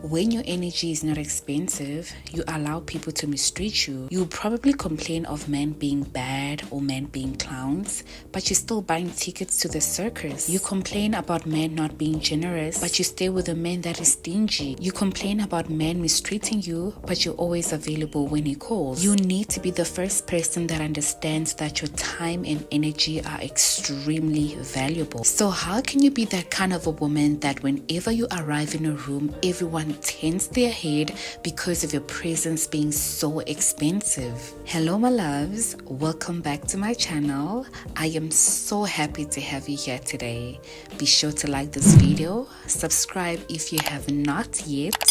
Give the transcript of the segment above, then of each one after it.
When your energy is not expensive, you allow people to mistreat you. You probably complain of men being bad or men being clowns, but you're still buying tickets to the circus. You complain about men not being generous, but you stay with a man that is stingy. You complain about men mistreating you, but you're always available when he calls. You need to be the first person that understands that your time and energy are extremely valuable. So how can you be that kind of a woman that whenever you arrive in a room, everyone turns their head because of your presence being so expensive? Hello my loves, welcome back to my channel. I am so happy to have you here today. Be sure to like this video, subscribe if you have not yet,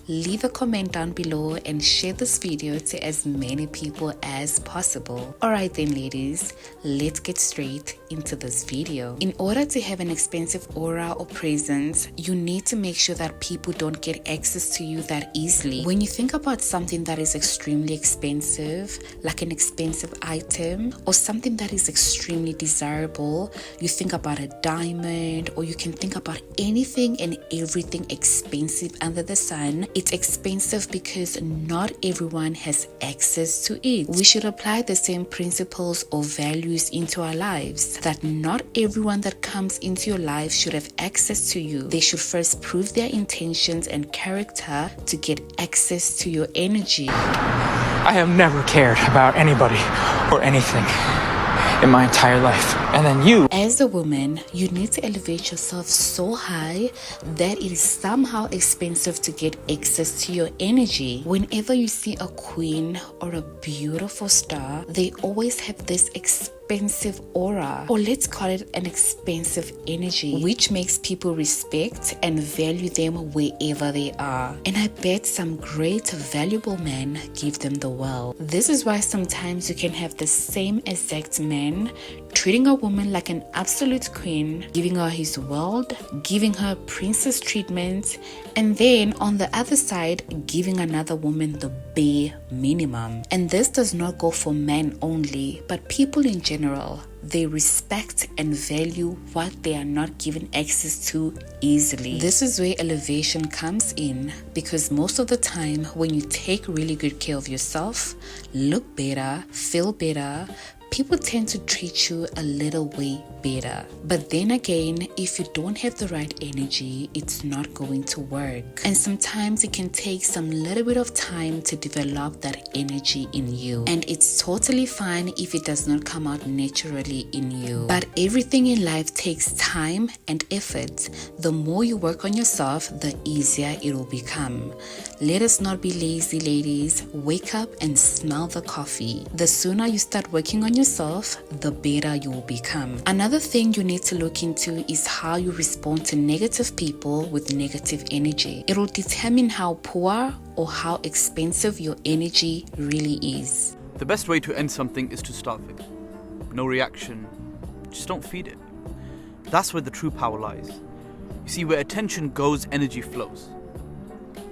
leave a comment down below and share this video to as many people as possible. Alright then ladies, let's get straight into this video. In order to have an expensive aura or presence, you need to make sure that people don't get access to you that easily. When you think about something that is extremely expensive, like an expensive item or something that is extremely desirable, you think about a diamond, or you can think about anything and everything expensive under the sun. It's expensive because not everyone has access to it. We should apply the same principles or values into our lives, that not everyone that comes into your life should have access to you. They should first prove their intentions and character to get access to your energy. I have never cared about anybody or anything in my entire life. And then you, as a woman, you need to elevate yourself so high that it is somehow expensive to get access to your energy. Whenever you see a queen or a beautiful star, they always have this expensive aura, or let's call it an expensive energy, which makes people respect and value them wherever they are. And I bet some great valuable men give them the world. This is why sometimes you can have the same exact man treating a woman like an absolute queen, giving her his world, giving her princess treatment, and then on the other side giving another woman the bare minimum. And this does not go for men only, but people in general. They respect and value what they are not given access to easily. This is where elevation comes in, because most of the time when you take really good care of yourself, look better, feel better, people tend to treat you a little way better. But then again, if you don't have the right energy, it's not going to work. And sometimes it can take some little bit of time to develop that energy in you. And it's totally fine if it does not come out naturally in you. But everything in life takes time and effort. The more you work on yourself, the easier it will become. Let us not be lazy, ladies. Wake up and smell the coffee. The sooner you start working on yourself, the better you will become. Another thing you need to look into is how you respond to negative people with negative energy. It will determine how poor or how expensive your energy really is. The best way to end something is to starve it. No reaction, just don't feed it. That's where the true power lies. You see, where attention goes, energy flows.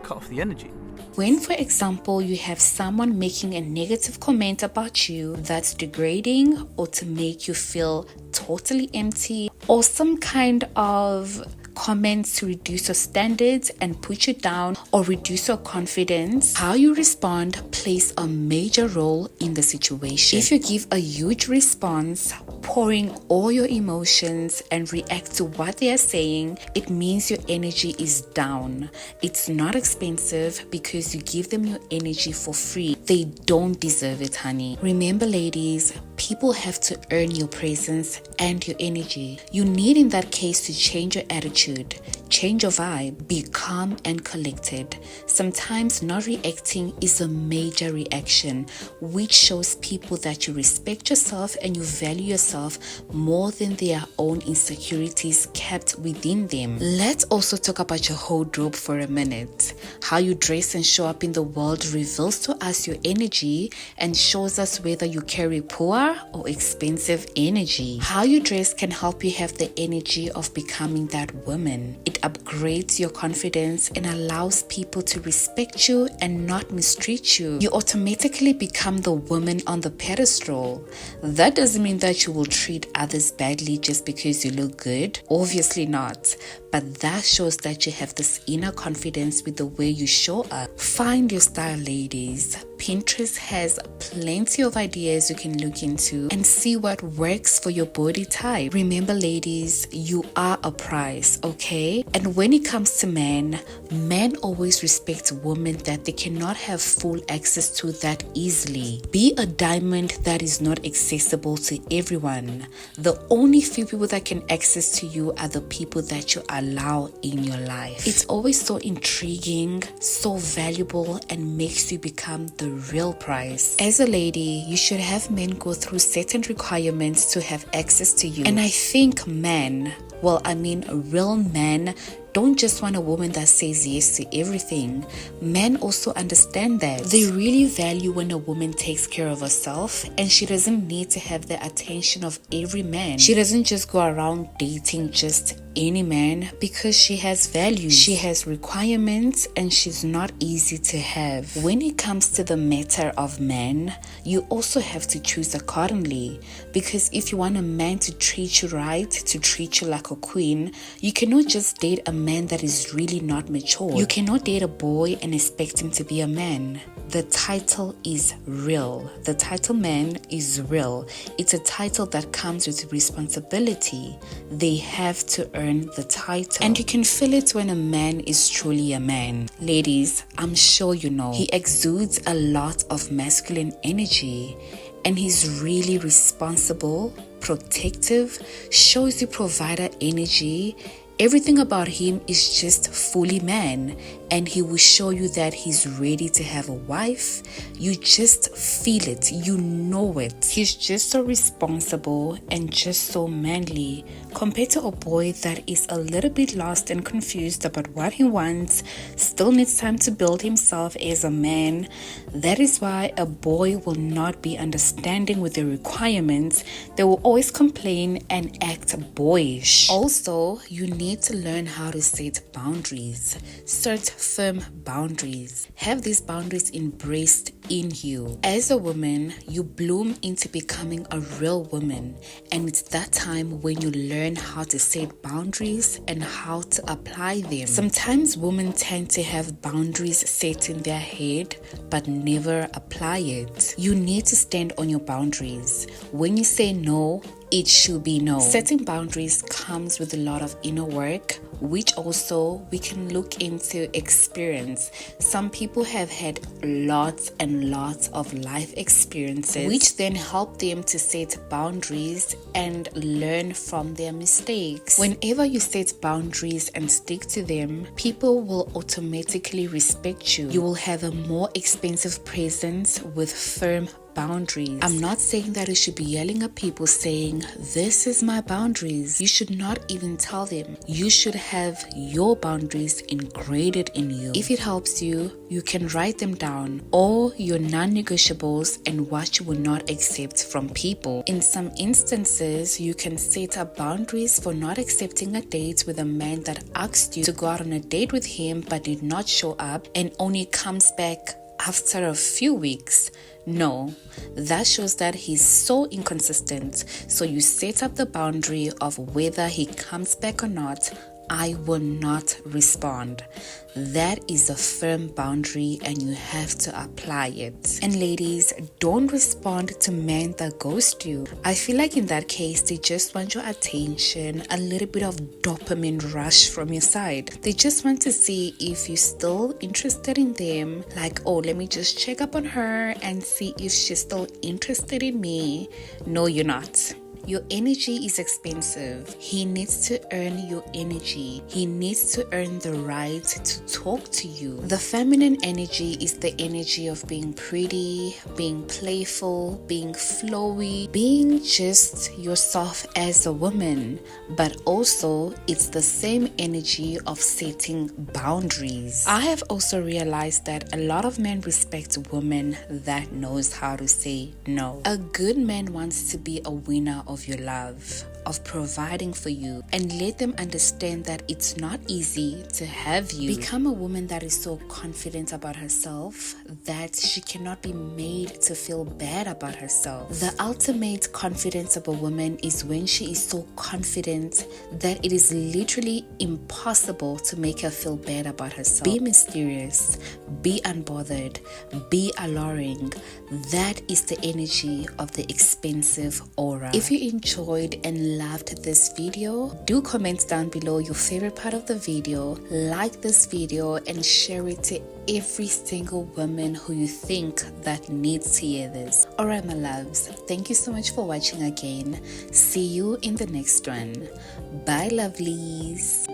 Cut off the energy. When, for example, you have someone making a negative comment about you that's degrading or to make you feel totally empty, or some kind of comments to reduce your standards and put you down or reduce your confidence, how you respond plays a major role in the situation. If you give a huge response, pouring all your emotions and react to what they are saying, it means your energy is down. It's not expensive because you give them your energy for free. They don't deserve it, honey. Remember, ladies, people have to earn your presence and your energy. You need in that case to change your attitude, change your vibe, be calm and collected. Sometimes not reacting is a major reaction, which shows people that you respect yourself and you value yourself more than their own insecurities kept within them. Let's also talk about your wardrobe for a minute. How you dress and show up in the world reveals to us your energy and shows us whether you carry poor or expensive energy. How you dress can help you have the energy of becoming that woman. It upgrades your confidence and allows people to respect you and not mistreat you. You automatically become the woman on the pedestal. That doesn't mean that you will treat others badly just because you look good. Obviously not. but that shows that you have this inner confidence with the way you show up. Find your style, ladies. Pinterest has plenty of ideas you can look into and see what works for your body type. Remember, ladies, you are a prize, okay? And when it comes to men always respect women that they cannot have full access to that easily. Be a diamond that is not accessible to everyone. The only few people that can access to you are the people that you allow in your life. It's always so intriguing, so valuable, and makes you become the real prize. As a lady, you should have men go through certain requirements to have access to you. And I think real men don't just want a woman that says yes to everything. Men also understand that. They really value when a woman takes care of herself and she doesn't need to have the attention of every man. She doesn't just go around dating just any man because she has values. She has requirements and she's not easy to have. When it comes to the matter of men, you also have to choose accordingly, because if you want a man to treat you right, to treat you like a queen, you cannot just date a man that is really not mature. You cannot date a boy and expect him to be a man. The title is real. The title man is real. It's a title that comes with responsibility. They have to earn the title. And you can feel it when a man is truly a man. Ladies, I'm sure you know, he exudes a lot of masculine energy. And he's really responsible, protective, shows you provider energy. Everything about him is just fully man, and he will show you that he's ready to have a wife. You just feel it, you know it. He's just so responsible and just so manly, compared to a boy that is a little bit lost and confused about what he wants, still needs time to build himself as a man. That is why a boy will not be understanding with the requirements. They will always complain and act boyish. Also, you need to learn how to set boundaries. Set firm boundaries. Have these boundaries embraced in you. As a woman, you bloom into becoming a real woman, and it's that time when you learn how to set boundaries and how to apply them. Sometimes women tend to have boundaries set in their head but never apply it. You need to stand on your boundaries. When you say no, it should be no. Setting boundaries comes with a lot of inner work, which also we can look into experience. Some people have had lots and lots of life experiences, which then help them to set boundaries and learn from their mistakes. Whenever you set boundaries and stick to them, people will automatically respect you. You will have a more expensive presence with firm boundaries. I'm not saying that you should be yelling at people saying, this is my boundaries. You should not even tell them. You should have your boundaries engraved in you. If it helps you, you can write them down, or your non-negotiables and what you will not accept from people. In some instances, you can set up boundaries for not accepting a date with a man that asked you to go out on a date with him but did not show up and only comes back after a few weeks. No, that shows that he's so inconsistent. So you set up the boundary of whether he comes back or not. I will not respond. That is a firm boundary and you have to apply it. And ladies, don't respond to men that ghost you. I feel like in that case, they just want your attention, a little bit of dopamine rush from your side. They just want to see if you're still interested in them. Like, oh, let me just check up on her and see if she's still interested in me. No, you're not. Your energy is expensive. He needs to earn your energy. He needs to earn the right to talk to you. The feminine energy is the energy of being pretty, being playful, being flowy, being just yourself as a woman. But also, it's the same energy of setting boundaries. I have also realized that a lot of men respect women that knows how to say no. A good man wants to be a winner of your love, of providing for you, and let them understand that it's not easy to have you. Become a woman that is so confident about herself that she cannot be made to feel bad about herself. The ultimate confidence of a woman is when she is so confident that it is literally impossible to make her feel bad about herself. Be mysterious, be unbothered, be alluring. That is the energy of the expensive aura. If you enjoyed and loved this video, do comment down below your favorite part of the video, like this video, and share it to every single woman who you think that needs to hear this. Alright, my loves, thank you so much for watching again. See you in the next one. Bye, lovelies.